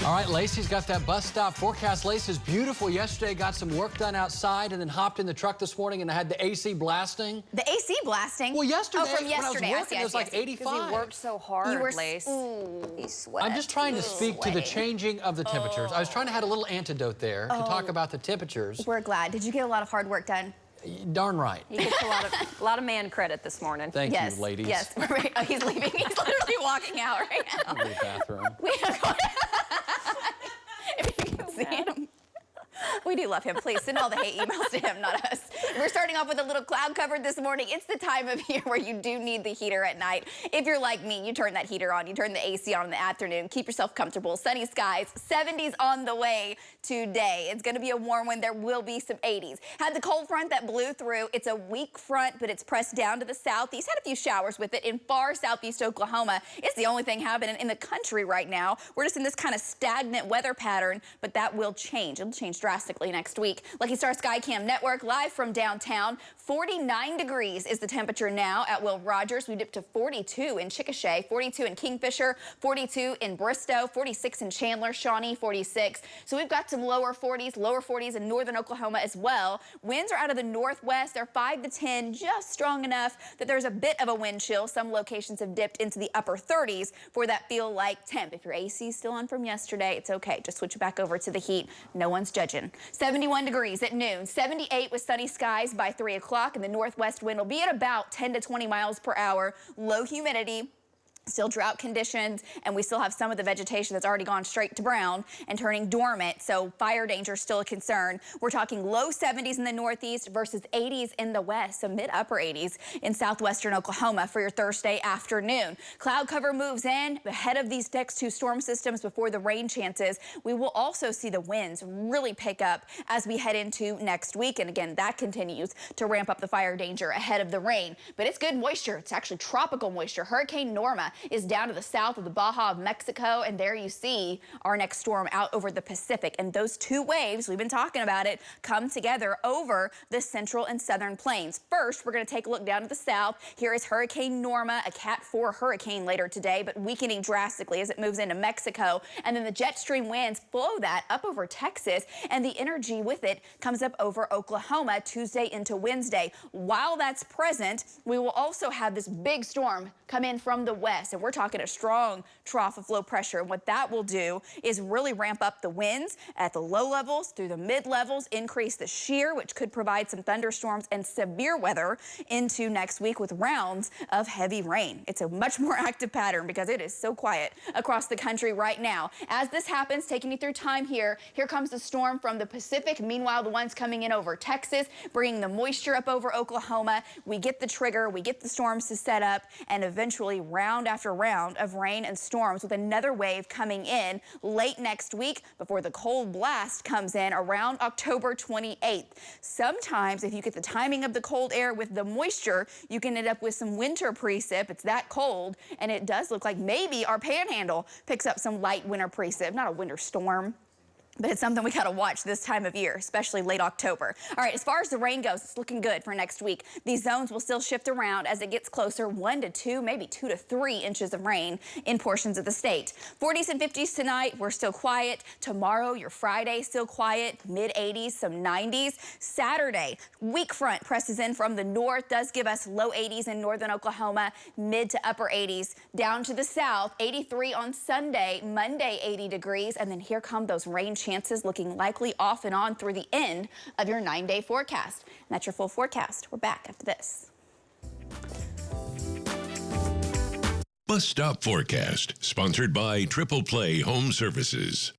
All right, Lacey's got that bus stop forecast. Lacey's beautiful yesterday, got some work done outside, and then hopped in the truck this morning and I had the AC blasting. The AC blasting? Well, yesterday, from yesterday. when I was working, it was like 85. Because you worked so hard, Lace. He sweat. I'm just trying to speak to the changing of the temperatures. I was trying to have a little antidote there to talk about the temperaters. We're glad. Did you get a lot of hard work done? Darn right. He gets a lot of man credit this morning. Thank you, ladies. Yes. Oh, he's leaving. He's literally walking out right now. In the bathroom. If you can see him. We do love him. Please send all the hate emails to him, not us. We're starting off with a little cloud cover this morning. It's the time of year where you do need the heater at night. If you're like me, you turn that heater on, you turn the AC on in the afternoon, keep yourself comfortable. Sunny skies, 70s on the way today. It's going to be a warm one. There will be some 80s. Had the cold front that blew through. It's a weak front, but it's pressed down to the southeast. Had a few showers with it in far southeast Oklahoma. It's the only thing happening in the country right now. We're just in this kind of stagnant weather pattern, but that will change. It'll change drastically next week. Lucky Star Skycam Network live from downtown. 49 degrees is the temperature now at Will Rogers. We dipped to 42 in Chickasha, 42 in Kingfisher, 42 in Bristow, 46 in Chandler, Shawnee, 46. So we've got some lower 40s in northern Oklahoma as well. Winds are out of the northwest. They're 5 to 10, just strong enough that there's a bit of a wind chill. Some locations have dipped into the upper 30s for that feel-like temp. If your AC is still on from yesterday, it's okay. Just switch it back over to the heat. No one's judging. 71 degrees at noon, 78 with sunny skies by 3 o'clock, and the northwest wind will be at about 10 to 20 miles per hour. Low humidity. Still drought conditions, and we still have some of the vegetation that's already gone straight to brown and turning dormant, so fire danger is still a concern. We're talking low 70s in the northeast versus 80s in the west, so mid-upper 80s in southwestern Oklahoma for your Thursday afternoon. Cloud cover moves in ahead of these next two storm systems before the rain chances. We will also see the winds really pick up as we head into next week, and again, that continues to ramp up the fire danger ahead of the rain. But it's good moisture. It's actually tropical moisture. Hurricane Norma is down to the south of the Baja of Mexico, and there you see our next storm out over the Pacific. And those two waves, we've been talking about it, come together over the central and southern plains. First, we're going to take a look down to the south. Here is Hurricane Norma, a Cat 4 hurricane later today, but weakening drastically as it moves into Mexico. And then the jet stream winds flow that up over Texas, and the energy with it comes up over Oklahoma Tuesday into Wednesday. While that's present, we will also have this big storm come in from the west, and we're talking a strong trough of low pressure. And what that will do is really ramp up the winds at the low levels through the mid levels, increase the shear, which could provide some thunderstorms and severe weather into next week with rounds of heavy rain. It's a much more active pattern because it is so quiet across the country right now. As this happens, taking you through time here comes the storm from the Pacific. Meanwhile, the ones coming in over Texas, bringing the moisture up over Oklahoma. We get the trigger, we get the storms to set up, and eventually round after round of rain and storms with another wave coming in late next week before the cold blast comes in around October 28th. Sometimes if you get the timing of the cold air with the moisture, you can end up with some winter precip. It's that cold, and it does look like maybe our panhandle picks up some light winter precip, not a winter storm. But it's something we got to watch this time of year, especially late October. All right, as far as the rain goes, it's looking good for next week. These zones will still shift around as it gets closer, 1 to 2, maybe 2 to 3 inches of rain in portions of the state. 40s and 50s tonight, we're still quiet. Tomorrow, your Friday, still quiet, mid-80s, some 90s. Saturday, weak front presses in from the north, does give us low 80s in northern Oklahoma, mid to upper 80s. Down to the south, 83 on Sunday, Monday 80 degrees, and then here come those rain chances looking likely off and on through the end of your 9-day forecast. And that's your full forecast. We're back after this. Bus Stop Forecast, sponsored by Triple Play Home Services.